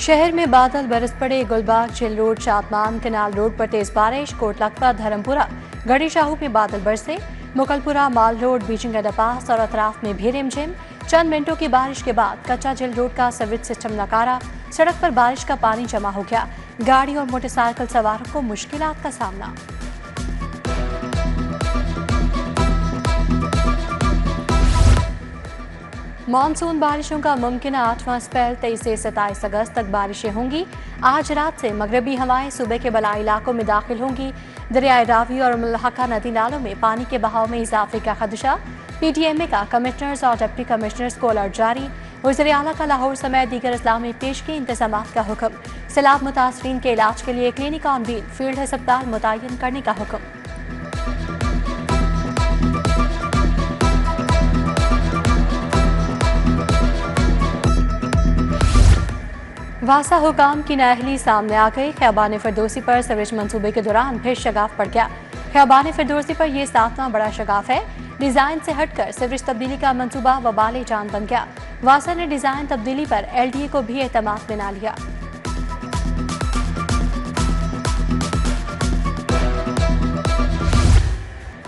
शहर में बादल बरस पड़े। Gulbagh, chill road, Shadman, canal road पर तेज बारिश। कोटलखपा, धर्मपुरा, गढ़ी शाहू में बादल बरसे। मुगलपुरा, माल रोड, बीजिंग अंडरपास और अतराफ में भी रिमझिम। चंद मिनटों की बारिश के बाद कच्चा जिल रोड का सर्विस सिस्टम नकारा। सड़क पर बारिश का पानी जमा हो गया। गाड़ी और मोटरसाइकिल सवारों को मुश्किलात का सामना। मानसून बारिशों का मुमकिन 8वां स्पेल 23 से 27 अगस्त तक बारिशें होंगी। आज रात से मगरबी हवाएं सुबह के बलाई इलाकों में दाखिल होंगी। दरियाए रावी और मुल्हका नदी नालों में पानी के बहाव में इजाफे का खदशा। PTMA का कमिश्नर्स और डिप्टी कमिश्नर्स को अलर्ट जारी। वज़ीर आला का लाहौर समेत दीगर अजला में पेशगी इंतजामात का हुक्म। सैलाब मुतासरीन के इलाज के लिए क्लिनिक ऑन व्हील फील्ड अस्पताल मुतय्यन करने का हुक्म। वासा हुकाम की नाअहली सामने आ गई। ख़ियाबान फिरदौसी पर सवरेज मंसूबे के दौरान फिर शगाफ पड़ गया। ख़ियाबान फिरदौसी पर यह 7वां बड़ा शगाफ है। डिजाइन से हटकर सिवरेज तब्दीली का मंसूबा वबाल जान बन गया। वासा ने डिजाइन तब्दीली पर LDA को भी एतमाद में ना लिया।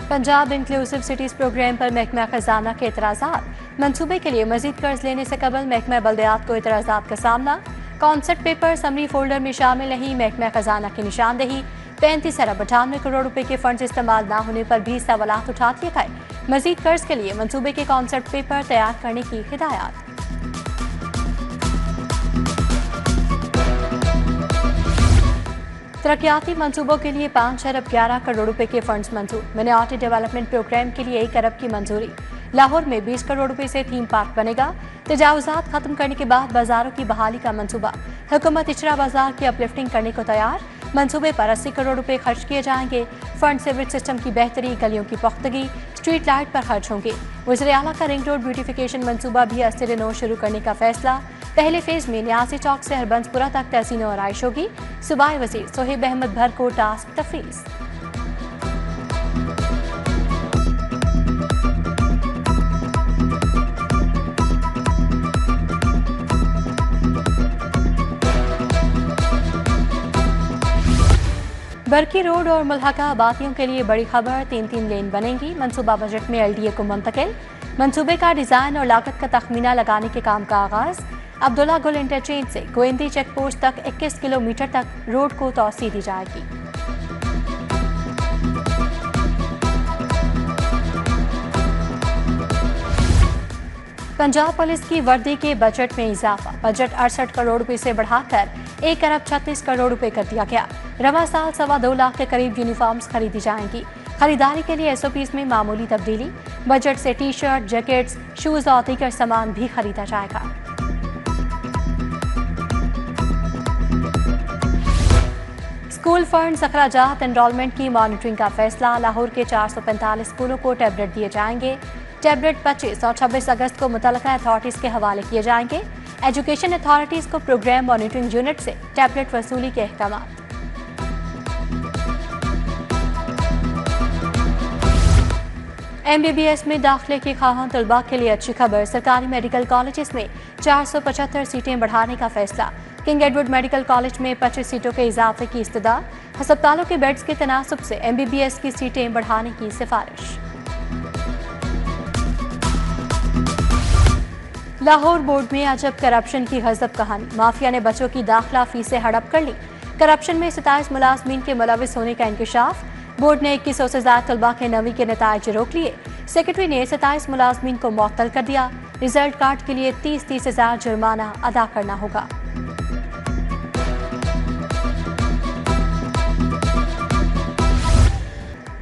पंजाब इंक्लूसिव सिटीज प्रोग्राम पर महकमा खजाना के एतराज़ात। मंसूबे के लिए मजीद कर्ज लेने से कबल महकमा बल्दियात को एतराज़ात का सामना। कॉन्सेप्ट पेपर समरी फोल्डर में शामिल नहीं। महकमा खजाना की निशानदेही। 35 अरब 98 करोड़ रुपए के फंड इस्तेमाल न होने पर भी सवालात उठा दिए गए। मजीद कर्ज के लिए मंसूबे के कॉन्सेप्ट पेपर तैयार करने की हिदायत। तरक्याती मंसूबों के लिए 5 अरब 11 करोड़ रुपए के फंड्स मंजूर। माइनॉरिटी डेवलपमेंट प्रोग्राम के लिए 1 अरब की मंजूरी। लाहौर में 20 करोड़ रुपए से थीम पार्क बनेगा। तजावुजात खत्म करने के बाद बाजारों की बहाली का मंसूबा। हुकूमत इचरा बाजार की अपलिफ्टिंग करने को तैयार। मंसूबे पर 80 करोड़ रुपए खर्च किए जाएंगे। फंड सीवरेज सिस्टम की बेहतरी, गलियों की पुख्तगी, स्ट्रीट लाइट पर खर्च होंगे। वज़ीर आला का रिंग रोड ब्यूटिफिकेशन मंसूबा भी अस्ते नौ शुरू करने का फैसला। पहले फेज में न्यासी चौक से हरबंसपुरा तक तहसीन और आइश होगी। सूबाई वज़ीर सोहेब अहमद भर को टास्क तफवीज़। बरकी रोड और मुल्हका आबादियों के लिए बड़ी खबर। 3-3 लेन बनेंगी। मंसूबा बजट में LDA को मुंतकिल। मंसूबे का डिजाइन और लागत का तखमीना लगाने के काम का आगाज। अब्दुल्ला गुल इंटरचेंज से गोइंदी चेक पोस्ट तक 21 किलोमीटर तक रोड को तौसी दी जाएगी। पंजाब पुलिस की वर्दी के बजट में इजाफा। बजट 68 करोड़ रुपए से बढ़ाकर 1 अरब 36 करोड़ रुपए कर दिया गया। रवा साल 2.25 लाख के करीब यूनिफॉर्म्स खरीदी जाएंगी। खरीदारी के लिए SOPs में मामूली तब्दीली। बजट से टी-शर्ट, जैकेट्स, शूज और दीगर सामान भी खरीदा जाएगा। स्कूल फंड अखराजात एनरोलमेंट की मॉनिटरिंग का फैसला। लाहौर के 445 स्कूलों को टैबलेट दिए जाएंगे। टैबलेट 25 और 26 अगस्त को मुतल्लिका अथॉरिटीज के हवाले किए जाएंगे। एजुकेशन अथॉरिटीज को प्रोग्राम मॉनिटरिंग यूनिट से टैबलेट वसूली के अहकाम। MBBS में दाखिले की ख्वाहां तलबा के लिए अच्छी खबर। सरकारी मेडिकल कॉलेजेस में 475 सीटें बढ़ाने का फैसला। किंग एडवर्ड मेडिकल कॉलेज में 25 सीटों के इजाफे की इस्तदा। अस्पतालों के बेड्स के तनासुब से MBBS की सीटें बढ़ाने की सिफारिश। लाहौर बोर्ड में अजब करप्शन की गजब कहानी। माफिया ने बच्चों की दाखिला फीसें हड़प कर ली। करप्शन में 27 मुलाजमीन के मुलविस होने का इंकशाफ। बोर्ड ने 2100 से ज्यादा तलबा के नवी के नताइज रोक लिए। सेक्रेटरी ने 27 मुलाजमीन को मुअत्तल कर दिया। रिजल्ट कार्ड के लिए 30 हजार जुर्माना अदा करना होगा।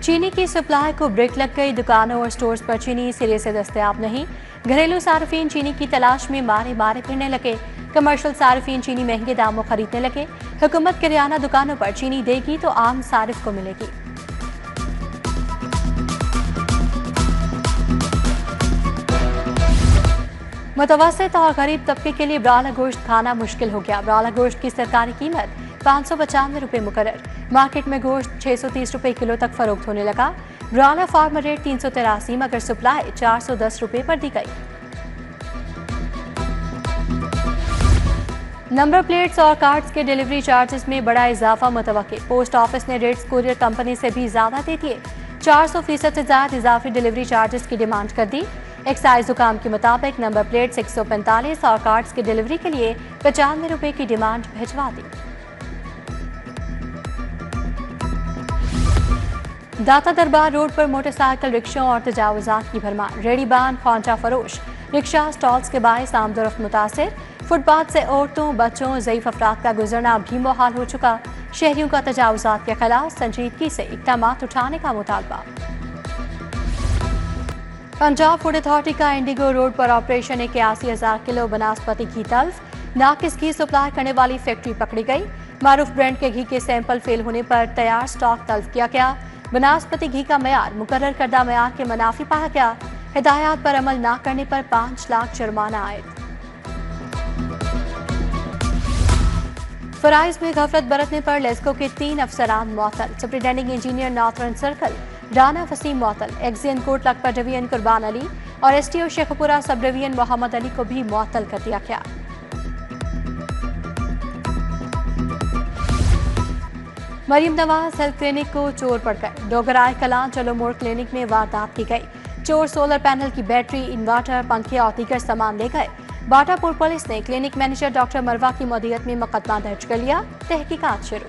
चीनी की सप्लाई को ब्रेक लग गई। दुकानों और स्टोर्स पर चीनी सिरे से दस्तयाब नहीं। घरेलू सार्फिन चीनी की तलाश में मारे मारे फिरने लगे। कमर्शियल सार्फिन चीनी महंगे दामों खरीदने लगे। हुकूमत किराना दुकानों पर चीनी देगी तो आम सारिफ को मिलेगी। मुतवस्सित और गरीब तबके के लिए ब्राला गोश्त खाना मुश्किल हो गया। ब्राला गोश्त की सरकारी कीमत 595 रुपए मुकर्रर। मार्केट में गोश्त 630 रुपए किलो तक फरोख्त होने लगा। ब्राला फार्मर रेट 383 मगर सप्लाई 410 रुपए पर दी गई। नंबर प्लेट्स और कार्ड्स के डिलीवरी चार्जेस में बड़ा इजाफा मुतवक्की। पोस्ट ऑफिस ने रेट्स कुरियर कंपनी से भी ज्यादा दे दिए। 400% से ज्यादा इजाफी डिलीवरी चार्जेस की डिमांड कर दी। एक्साइज हुकाम के मुताबिक नंबर प्लेट्स 145 और कार्ड्स की डिलीवरी के लिए 95 रुपए की डिमांड भिजवा दी। दाता दरबार रोड पर मोटरसाइकिल रिक्शों और तजावुजात की भरमार। रेडीबान ख्वांचा फरोश रिक्शा स्टॉल्स के बायस आमदोरफ्त मुतासिर। फुटपाथ से औरतों, बच्चों, ज़ईफ अफराद का गुजरना भी मुहाल हो चुका। शहरियों का तजावुजात के खिलाफ संजीदगी से इक़दामात उठाने का मुतालबा। पंजाब फूड अथॉरिटी का इंडिगो रोड पर ऑपरेशन 81,000 किलो बनास्पति घी तल्फ। नाकिस घी सप्लाई करने वाली फैक्ट्री पकड़ी गई। मारूफ ब्रांड के घी के सैंपल फेल होने पर तैयार स्टॉक तल्फ किया गया। बनास्पति घी का मयार मुकर्रर करदा मयार के मुनाफी पाया गया। हिदायत पर अमल न करने पर 5 लाख जुर्माना आयद। फराइज में गफलत बरतने पर लेस्को के 3 अफसरान मुअत्तल। Superintending engineer northern circle Rana Waseem मुअत्तल। एक्जियन कोट लखपत डिवीजन कुर्बान अली और STO Sheikhpura sub division Mohammad Ali को भी मुअत्तल कर दिया गया। मरियम नवाज हेल्थ क्लिनिक को चोर पड़ गए। डोगराय कलां चलो मोड़ क्लिनिक में वारदात की गई। चोर सोलर पैनल की बैटरी, इन्वर्टर, पंखे और दीगर सामान ले गए। बाटापुर पुलिस ने क्लिनिक मैनेजर डॉक्टर मरवा की मदीयत में मुकदमा दर्ज कर लिया। तहकीकात शुरू।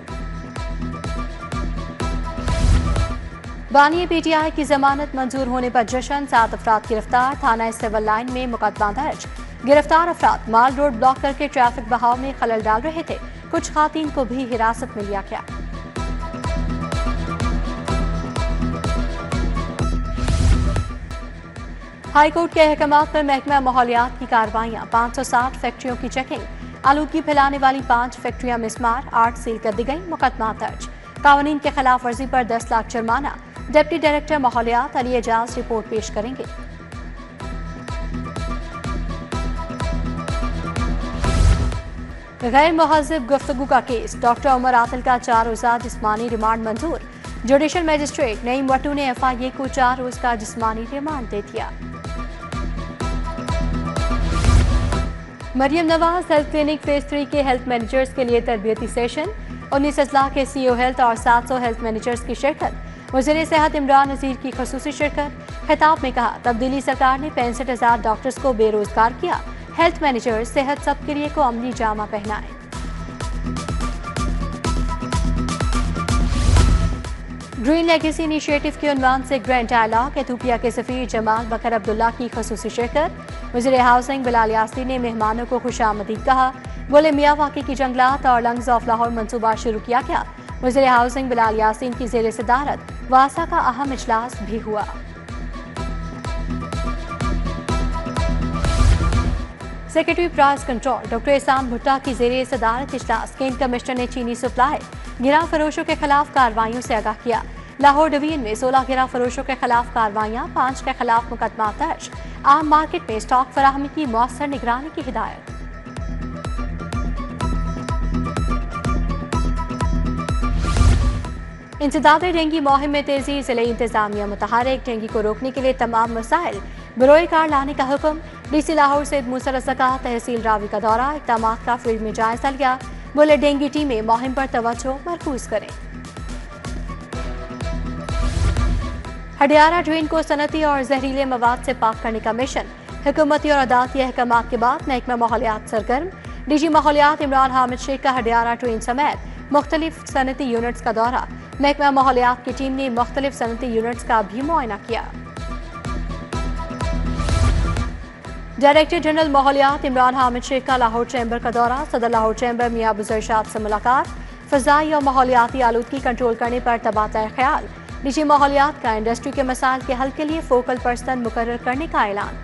बानी पीटीआई की जमानत मंजूर होने पर जश्न। 7 अफराद गिरफ्तार। थाना सिविल लाइन में मुकदमा दर्ज। गिरफ्तार अफराद माल रोड ब्लॉक करके ट्रैफिक बहाव में खलल डाल रहे थे। कुछ खातीन को भी हिरासत में लिया गया। हाईकोर्ट के अहकामात पर महकमा माहौलियात की कार्रवाइयां। 560 फैक्ट्रियों की चेकिंग। आलूदगी फैलाने वाली 5 फैक्ट्रियां मिसमार। 8 सील कर दी गई। मुकदमा दर्ज। कानून के खिलाफ वर्जी पर 10 लाख जुर्माना। डिप्टी डायरेक्टर माहौलियात अली एजाज रिपोर्ट पेश करेंगे। गैर मुहज़्ज़िब गुफ्तगू का केस। डॉक्टर उमर आतिल का 4 रोज़ा जिस्मानी रिमांड मंजूर। जुडिशल मजिस्ट्रेट नईम वटू ने FIA को 4 रोज का जिस्मानी रिमांड दे दिया। Maryam Nawaz health clinic phase 3 के हेल्थ मैनेजर्स के लिए तरबियती सेशन। 19 अजला के CEO हेल्थ और 700 हेल्थ मैनेजर्स की शिरकत। वज़ीर सेहत इमरान नज़ीर की ख़ुसूसी शिरकत। खिताब में कहा, तब्दीली सरकार ने 65,000 डॉक्टर्स को बेरोजगार किया। हेल्थ मैनेजर्स सेहत सबके लिए को अमली जामा पहनाएं। ग्रीन लेगेसी इनिशिएटिव के उन्वान से ग्रैंड डायलॉग। एथोपिया के सफीर जमाल बकर अब्दुल्ला की ख़ुसूसी शिरकत। वज़ीर हाउसिंग बिलाल यासीन ने मेहमानों को खुशामदीद कहा। बोले, मियावाकी की जंगलात और लंग्स ऑफ लाहौर मंसूबा शुरू किया गया। वज़ीर हाउसिंग बिलाल यासीन की ज़ेर सदारत वासा का अहम इजलास भी हुआ। सेक्रेटरी प्राइस कंट्रोल डॉक्टर एहसान भुट्टा की ज़ेर सदारत इजलास। केंट कमिश्नर ने चीनी सप्लाई गिरा फरोशों के खिलाफ कार्रवाइयों से आगाह किया। लाहौर डिवीजन में 16 गिरा फरोशों के खिलाफ कार्रवाइयां। 5 के खिलाफ मुकदमा दर्ज। आम मार्केट में स्टॉक फराहमी की मौसर निगरानी की हिदायत। इंसदादे डेंगू मुहिम में तेजी। जिले इंतजामिया मुतहरिक। डेंगू को रोकने के लिए तमाम मसाइल बरोए कार लाने का हुक्म। DC लाहौर से मूसा रज़ा तहसील रावी का दौरा। इक़दामात का फील्ड में जायजा लिया। बोले, डेंगू टीमें मुहिम पर तवज्जो मरकूज करें। हडियारा ड्रेन को सनती और जहरीले मवाद से पाक करने का मिशन। हुकूमती और अदालती अहकामात के बाद महकमा माहौलियात सरगर्म। DG माहौलियात इमरान हामिद शेख का हडियारा ट्रेन समेत मुख्तलिफ सनती यूनिट्स का दौरा। महकमा माहौलियात की टीम ने मुख्तलिफ सनती यूनिट्स का भी मुआयना किया। डायरेक्टर जनरल माहौलियात इमरान हामिद शेख का लाहौर चैम्बर का दौरा। सदर लाहौर चैम्बर मियां अबूजर शाद से मुलाकात। फ़ज़ाई और माहौलियाती आलूदगी कंट्रोल करने पर तबादला ख्याल। DG माहौलियात का इंडस्ट्री के मसाइल के हल के लिए फोकल पर्सन मुकर्रर करने का ऐलान।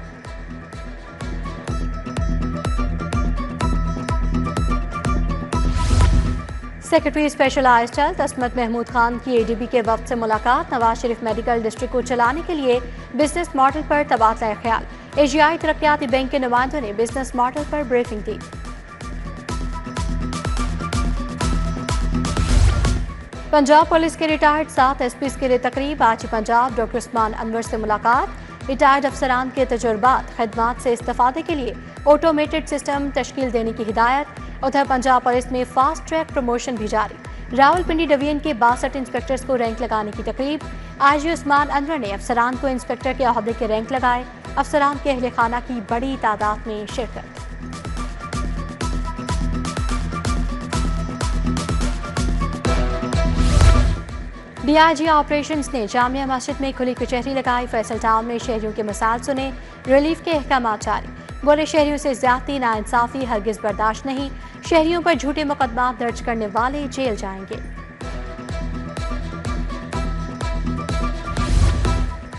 Secretary specialised health Asmat Mahmood Khan की ADB के वक्त से मुलाकात। नवाज शरीफ मेडिकल डिस्ट्रिक्ट को चलाने के लिए बिजनेस मॉडल पर तबादला ख्याल। एशियाई तरक्याती बैंक के नुमाइंदों ने बिजनेस मॉडल पर ब्रीफिंग दी। पंजाब पुलिस के रिटायर्ड 7 SPs के लिए तकरीब। आज पंजाब डॉक्टर उस्मान अनवर से मुलाकात। रिटायर्ड अफसरान के तजुर्बात खदमात से इस्तेफादे के लिए ऑटोमेटेड सिस्टम तश्कील देने की हिदायत। उधर पंजाब पुलिस में फास्ट ट्रैक प्रमोशन भी जारी। रावलपिंडी डिवीजन के 62 इंस्पेक्टर्स को रैंक लगाने की तकरीब। आईजी उस्मान अनवर ने अफसरान को इंस्पेक्टर के ओहदे के रैंक लगाए। अफसरान के अहले खाना की बड़ी तादाद में शिरकत। डीआईजी ऑपरेशंस ने जामिया मस्जिद में खुली कचहरी लगाई। फैसल टाउन में शहरियों के मसाइल सुने, रिलीफ के अहकाम जारी। बोले शहरियों से ज्यादती नाइंसाफी हरगिज बर्दाश्त नहीं। शहरियों पर झूठे मुकदमा दर्ज करने वाले जेल जाएंगे।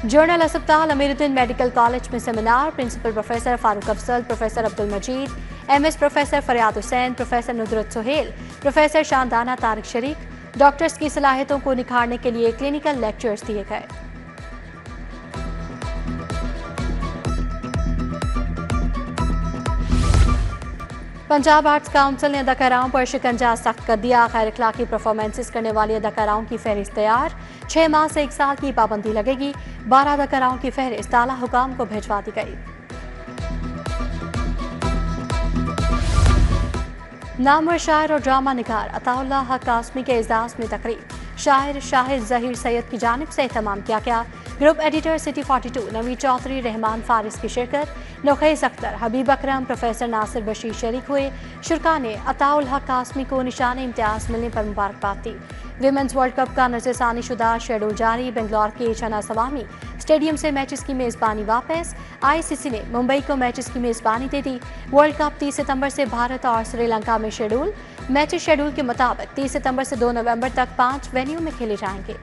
जर्नल अस्पताल अमीरुद्दीन मेडिकल कॉलेज में seminar. Principal professor Farooq Afzal, professor Abdul Majeed, MS professor Faryad Hussain, professor Nudrat Suhail, professor Shandana Tariq शरीक। डॉक्टर्स की सलाहियतों को निखारने के लिए क्लिनिकल लेक्चर्स दिए गए। पंजाब आर्ट्स काउंसिल ने अदाकाराओं पर शिकंजा सख्त कर दिया। गैर अखलाकी परफॉर्मेंसेस करने वाली अदाकाराओं की फहरिस्त तैयार। 6 माह से 1 साल की पाबंदी लगेगी। 12 अदाकाराओं की फहरिस्त आला हुकाम को भिजवा दी गई। नामवर शायर और ड्रामा निगार अताउल्लाह हक कासमी के एजाज में तकरीब। शायर शाहिद जहीर सैयद की जानिब से एहतमाम किया गया। Group editor city 42 Naveed Chaudhry, Rehman Faris की शिरकत। नौखेज अख्तर, हबीब अकरम, प्रोफेसर नासिर बशीर शरीक हुए। शुरा ने अताउल हक कासमी को निशान इम्तियाज मिलने पर मुबारकबाद दी। विमेंस वर्ल्ड कप का नजरसानी शुदा शेड्यूल जारी। बेंगलोर के छना सवामी स्टेडियम से मैचेस की मेजबानी वापस। आईसीसी ने मुंबई को मैचेस की मेजबानी दे दी। वर्ल्ड कप 30 सितंबर से भारत और श्रीलंका में शेड्यूल। मैचेस शेड्यूल के मुताबिक 30 सितंबर से 2 नवंबर तक 5 वेन्यू में खेले जाएंगे।